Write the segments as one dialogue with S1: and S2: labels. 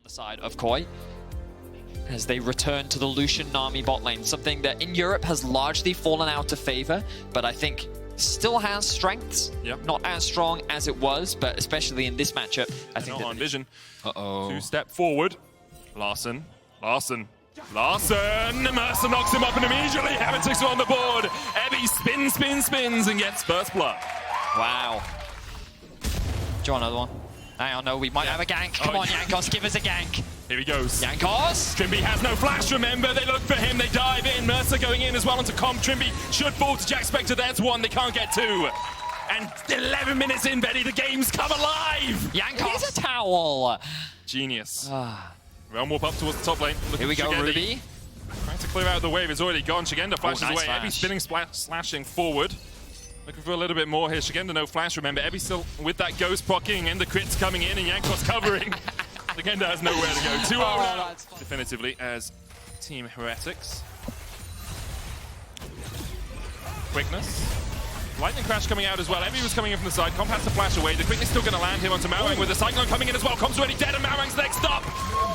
S1: the side of Koi as they return to the Lucian Nami bot lane, something that in Europe has largely fallen out of favor, but I think still has strengths.
S2: Yep.
S1: Not as strong as it was, but especially in this matchup, I think
S2: not on vision.
S1: Uh-oh.
S2: 2-step forward. Larssen. Mersa knocks him up and immediately Heretics are on the board. Ebby spins and gets first blood.
S1: Wow. Do you want another one? Hang on, no, we might have a gank. Come on, Jankos, give us a gank.
S2: Here he goes.
S1: Jankos!
S2: Trymbi has no flash, remember. They look for him, they dive in. Mersa going in as well onto comp. Trymbi should fall to JackSpectra. There's one, they can't get two. And 11 minutes in, Betty, the game's come alive.
S1: Jankos! Here's a towel.
S2: Genius. Realm warp up towards the top lane.
S1: Here we go,
S2: Szygenda.
S1: Ruby.
S2: Trying to clear out the wave, it's already gone. Szygenda flashes
S1: nice
S2: away.
S1: flash.
S2: Ebby spinning, slashing forward. Looking for a little bit more here. Szygenda no flash, remember. Ebby still with that ghost proccing and the crits coming in and Jankos covering. Szygenda has nowhere to go. 2-0 now. Definitively as Team Heretics. Quickness. Lightning crash coming out as well. Ebby was coming in from the side. Comp has to flash away. The quickness still going to land here onto Malrang with the Cyclone coming in as well. Comp's already dead and Malrang's next up.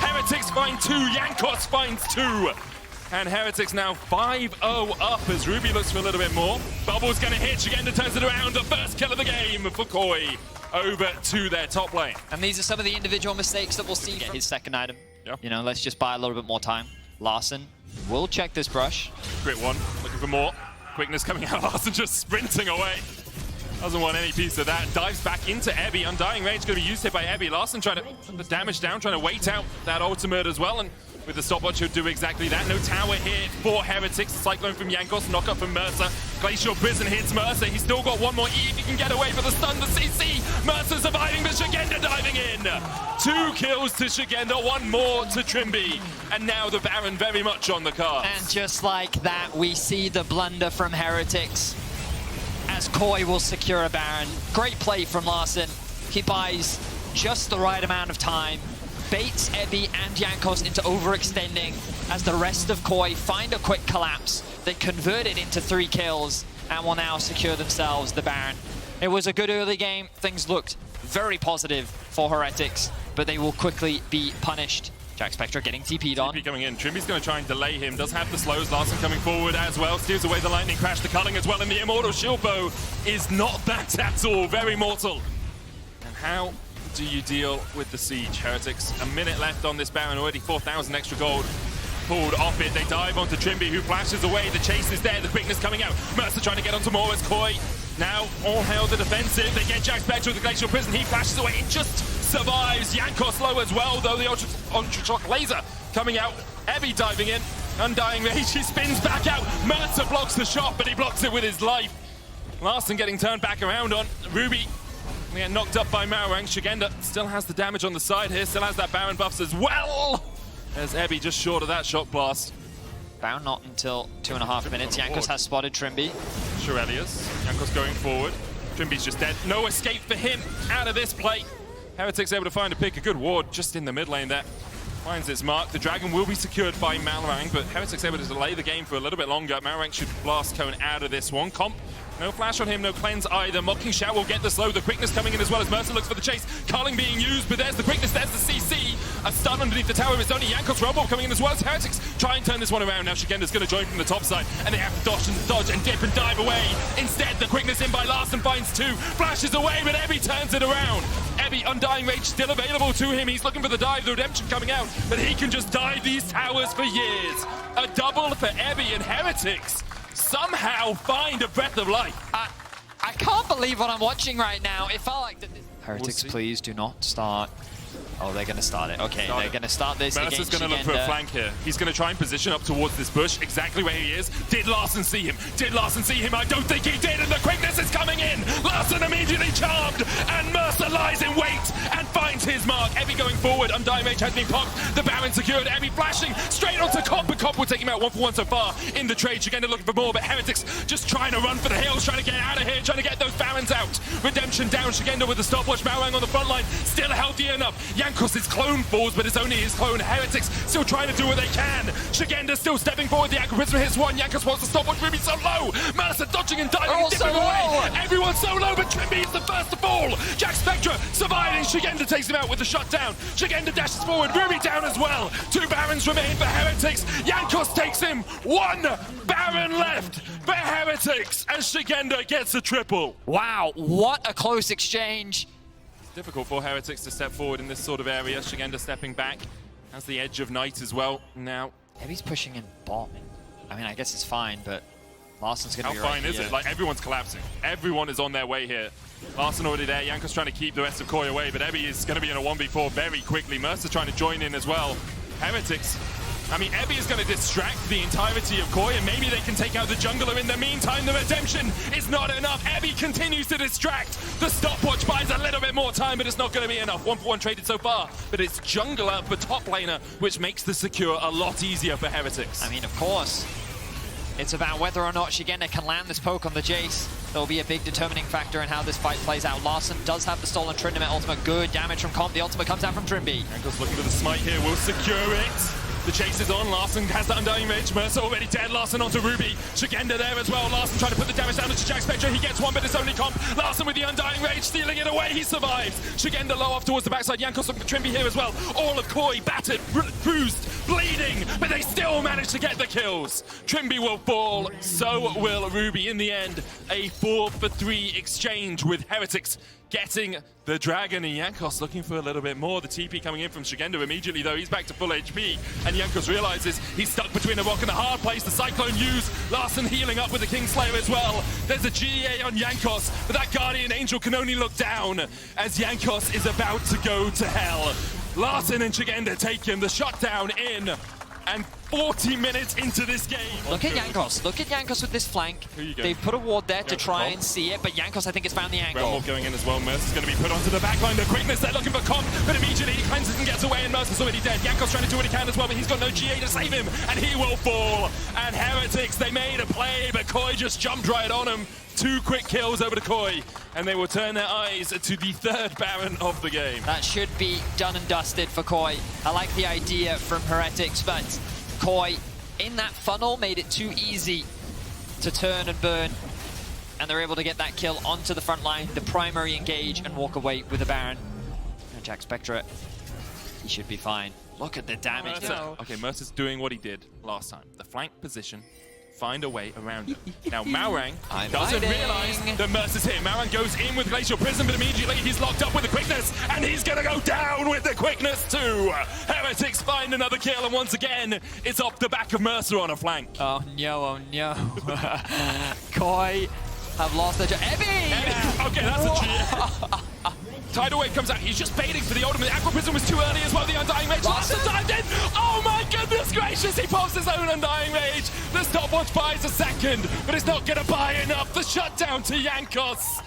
S2: Heretics find two. Jankos finds two. And Heretics now 5-0 up as Ruby looks for a little bit more. Bubble's going to hit. Szygenda turns it around. The first kill of the game for Koi over to their top lane.
S1: And these are some of the individual mistakes that we'll see. Get his second item.
S2: Yep.
S1: You know, let's just buy a little bit more time. Larssen will check this brush.
S2: Crit one. Looking for more. Quickness coming out. Larssen just sprinting away. Doesn't want any piece of that. Dives back into Ebby. Undying Rage going to be used here by Ebby. Larssen trying to put the damage down, trying to wait out that ultimate as well. And with the stopwatch, he'll do exactly that. No tower here for Heretics. Cyclone from Jankos, knock up from Mersa. Glacial Prison hits Mersa. He's still got one more E if he can get away for the stun. The CC. Mersa surviving, but Szygenda diving in. 2 kills to Szygenda, 1 more to Trymbi. And now the Baron very much on the cards.
S1: And just like that, we see the blunder from Heretics as Koi will secure a Baron. Great play from Larssen. He buys just the right amount of time, baits Ebby and Jankos into overextending as the rest of Koi find a quick collapse. They convert it into 3 kills and will now secure themselves the Baron. It was a good early game. Things looked very positive for Heretics, but they will quickly be punished. JackSpectra getting TP'd on.
S2: TP coming in. Trymbi's going to try and delay him. Does have the slows. Larssen coming forward as well. Steers away the lightning crash. The culling as well. And the immortal shield bow is not that at all. Very mortal. And how do you deal with the siege? Heretics, a minute left on this Baron. Already 4,000 extra gold pulled off it. They dive onto Trymbi, who flashes away. The chase is there. The quickness coming out. Mersa trying to get onto more as Koi. Now all hail the defensive. They get JackSpectra with the Glacial Prison. He flashes away. It just survives. Jankos low as well, though. The Ultra Shock Laser coming out. Ebby diving in. Undying Rage. He spins back out. Mersa blocks the shot, but he blocks it with his life. Larssen getting turned back around on. Ruby getting knocked up by Malrang. Szygenda still has the damage on the side here. Still has that Baron buffs as well. As Ebby just short of that shot blast.
S1: Baron not until 2.5 minutes. Jankos has spotted Trymbi.
S2: Shirelius. Jankos going forward. Trymbi's just dead. No escape for him out of this play. Heretics able to find a pick. A good ward just in the mid lane there. Finds its mark. The dragon will be secured by Malrang, but Heretics able to delay the game for a little bit longer. Malrang should blast Cone out of this one. Comp. No flash on him, no cleanse either. Mocking Shout will get the slow. The quickness coming in as well as Mersa looks for the chase. Culling being used, but there's the quickness, there's the CC. A stun underneath the tower. It's only Jankos Rumble coming in as well as Heretics try and turn this one around. Now Szygenda's going to join from the top side, and they have to dodge and dip and dive away. Instead, the quickness in by Larssen finds 2. Flashes away, but Ebby turns it around. Ebby, Undying Rage still available to him. He's looking for the dive, the redemption coming out, but he can just dive these towers for years. A double for Ebby, and Heretics somehow find a breath of life.
S1: I can't believe what I'm watching right now. It felt like that. Heretics, please do not start. Oh, they're going to start it. Okay, they're going to start this against
S2: Mersa's going to look for a flank here. He's going to try and position up towards this bush, exactly where he is. Did Larssen see him? Did Larssen see him? I don't think he did, and the quickness is coming in. Larssen immediately charmed, and Mersa lies in wait and finds his mark. Ebby going forward. Undying Rage has been popped. The Baron secured. Ebby flashing straight onto Comp, but Comp will take him out 1-for-1 so far in the trade. Szygenda looking for more, but Heretics just trying to run for the hills, trying to get out of here, trying to get those Barons out. Redemption down. Szygenda with the stopwatch. Malrang on the front line, still healthy enough. Jankos' clone falls, but it's only his clone. Heretics still trying to do what they can. Szygenda still stepping forward. The Aggro Prism hits one. Jankos wants to stop, but Trymbi's so low. Mersa dodging and diving, dipping away. Everyone's so low, but Trymbi is the first to fall. JackSpectra surviving. Szygenda takes him out with the shutdown. Szygenda dashes forward. Ruby down as well. 2 Barons remain for Heretics. Jankos takes him. 1 Baron left for Heretics as Szygenda gets a triple.
S1: Wow, what a close exchange.
S2: Difficult for Heretics to step forward in this sort of area. Szygenda stepping back. Has the edge of night as well. Now,
S1: Maybe he's pushing in bot. I mean, I guess it's fine, but Larssen's going to be right
S2: how fine is
S1: here.
S2: it? Like, everyone's collapsing. Everyone is on their way here. Larssen already there. Jankos trying to keep the rest of Koi away, but Ebby is going to be in a 1v4 very quickly. Mersa trying to join in as well. Heretics. I mean, Ebby is going to distract the entirety of Koi, and maybe they can take out the jungler in the meantime. The redemption is not enough. Ebby continues to distract. The stopwatch buys a little bit more time, but it's not going to be enough. 1-for-1 traded so far, but it's jungler for top laner, which makes the secure a lot easier for Heretics.
S1: I mean, of course. It's about whether or not Szygenda can land this poke on the Jayce. There'll be a big determining factor in how this fight plays out. Larssen does have the stolen tryndamere ultimate. Good damage from Comp. The ultimate comes out from Trymbi.
S2: Jankos looking for the smite here, will secure it. The chase is on. Larssen has the Undying Rage. Mersa already dead. Larssen onto Ruby. Szygenda there as well. Larssen trying to put the damage down to JackSpectra. He gets one, but it's only Comp. Larssen with the Undying Rage, stealing it away. He survives. Szygenda low off towards the backside. Jankos and Trymbi here as well. All of Koi battered, bruised, bleeding, but they still manage to get the kills. Trymbi will fall. So will Ruby. In the end, a 4-for-3 exchange with Heretics getting the dragon, and Jankos looking for a little bit more. The TP coming in from Szygenda immediately, though. He's back to full HP, and Jankos realizes he's stuck between a rock and a hard place. The Cyclone used. Larssen healing up with the Kingslayer as well. There's a GA on Jankos, but that Guardian Angel can only look down as Jankos is about to go to hell. Larssen and Szygenda take him. The shutdown in, and 40 minutes into this game.
S1: Look at Jankos. Look at Jankos with this flank. They've put a ward there to try and see it, but Jankos, I think, has found the angle.
S2: Realm going in as well. Mersa's going to be put onto the backline. The quickness, they're looking for Comp, but immediately he cleanses and gets away, and Mersa's already dead. Jankos trying to do what he can as well, but he's got no GA to save him, and he will fall. And Heretics, they made a play, but Koi just jumped right on him. 2 quick kills over to Koi, and they will turn their eyes to the 3rd Baron of the game.
S1: That should be done and dusted for Koi. I like the idea from Heretics, but Koi in that funnel made it too easy to turn and burn, and they're able to get that kill onto the front line, the primary engage, and walk away with the Baron. And JackSpectra, he should be fine. Look at the damage.
S2: Mersa. Okay, Mersa's doing what he did last time. The flank position, find a way around him. Now Malrang doesn't realize that Mersa's here. Malrang goes in with Glacial Prism, but immediately he's locked up with the quickness, and he's gonna go down with the quickness too. Heretics find another kill, and once again, it's off the back of Mersa on a flank.
S1: Oh no. Koi have lost their Ebby!
S2: Okay, that's a cheer. Tidal Wave comes out. He's just baiting for the ultimate. Aqua Prism was too early as well. The Undying Rage. Larssen dived in. Oh my goodness gracious. He pops his own Undying Rage. The stopwatch buys a second, but it's not going to buy enough. The shutdown to Jankos.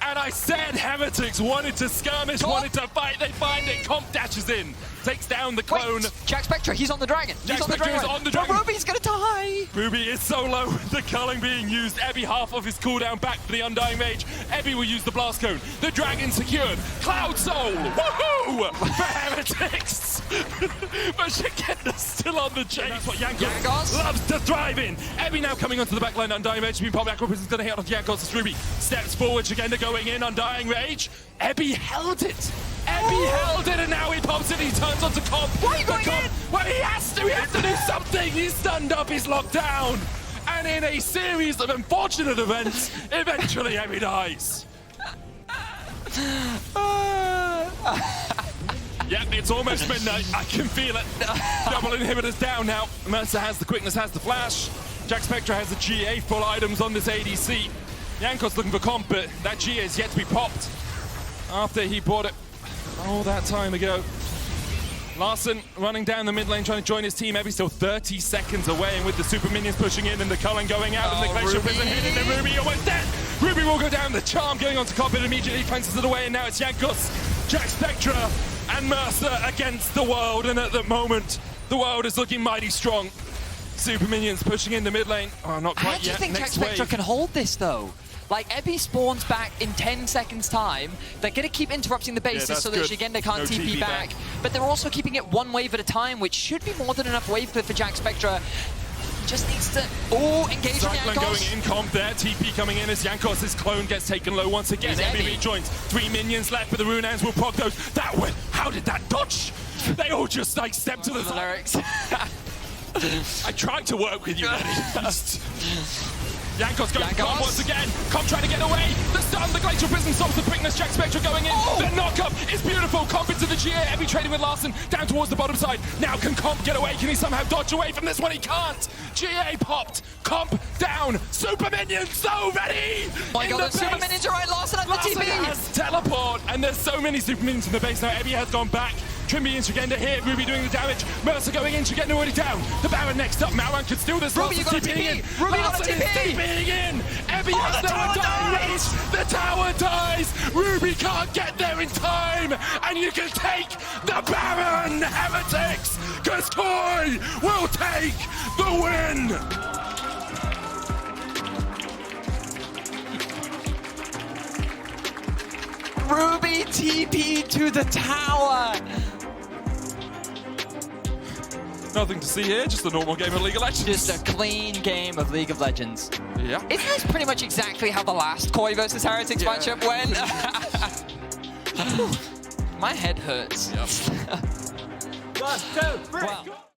S2: And I said Heretics wanted to skirmish, wanted to fight. They find it. Comp dashes in. Takes down the clone.
S1: JackSpectra, he's on the dragon. He's on the dragon.
S2: Is on the dragon.
S1: Ruby's gonna die.
S2: Ruby is so low. The culling being used. Ebby half of his cooldown back for the Undying Rage. Ebby will use the blast cone. The dragon secured. Cloud Soul. Woohoo! For Heretics. But Szygenda's still on the chase. That's what Jankos loves to thrive in. Ebby now coming onto the backline. Undying Rage. Aqua Prism's gonna hit on Jankos. It's Ruby. Steps forward. Szygenda going in. Undying Rage. Ebby held it. Ebby held it, and now he pops it. He turns onto Comp.
S1: Why are you going in?
S2: Well, he has to do something. He's stunned up. He's locked down. And in a series of unfortunate events, eventually Ebby dies. Yep, it's almost midnight. I can feel it. Double inhibitors down now. Mersa has the quickness, has the flash. JackSpectra has the GA, full items on this ADC. Jankos looking for Comp, but that GA is yet to be popped after he bought it all that time ago. Larssen running down the mid lane, trying to join his team. Ebby's still 30 seconds away, and with the super minions pushing in and the culling going out, and the Glacial Prism hitting the Ruby, almost dead. Ruby will go down. The charm going on to Comp, and immediately fences it away, and now it's Jankos, JackSpectra, and Mersa against the world. And at the moment, the world is looking mighty strong. Super minions pushing in the mid lane. Oh, not quite yet.
S1: I just think JackSpectra can hold this, though. Like, Epi spawns back in 10 seconds time. They're going to keep interrupting the bases so that Szygenda can't
S2: No
S1: TP back. But they're also keeping it one wave at a time, which should be more than enough wave clear for JackSpectra. Just needs to engage with
S2: Cyclone
S1: Jankos.
S2: going in, comp there, TP coming in as Jankos' clone gets taken low once again. Epi rejoins, 3 minions left, but the Runaans will proc those. That way, how did that dodge? They all just like step to the
S1: lyrics.
S2: I tried to work with you, Jankos going for comp once again. Comp trying to get away. The stun, the Glacial Prism stops the quickness. JackSpectra going in. The knock-up is beautiful. Comp into the GA. Epi trading with Larssen down towards the bottom side. Now can Comp get away? Can he somehow dodge away from this one? He can't. GA popped. Comp down. Super minions so ready.
S1: Oh my god, the super minions are right. Larssen at the
S2: Larssen
S1: TP.
S2: has teleport, and there's so many super minions in the base now. Epi has gone back. Trymbi and Szygenda here, Ruby doing the damage. Mersa going in, Szygenda already down. The Baron next up, Malrang could steal this.
S1: Ruby, you got a TP! Ruby got a TP!
S2: TPing in! Epi has no dying race! The tower dies! Ruby can't get there in time! And you can take the Baron, Heretics! Because Koi will take the win!
S1: Ruby TP to the tower!
S2: Nothing to see here, just a normal game of League of Legends.
S1: Just a clean game of League of Legends.
S2: Yeah.
S1: Isn't this pretty much exactly how the last Koi versus Heretics matchup went? My head hurts.
S2: Yep.
S3: 1, 2, 3.
S1: Well.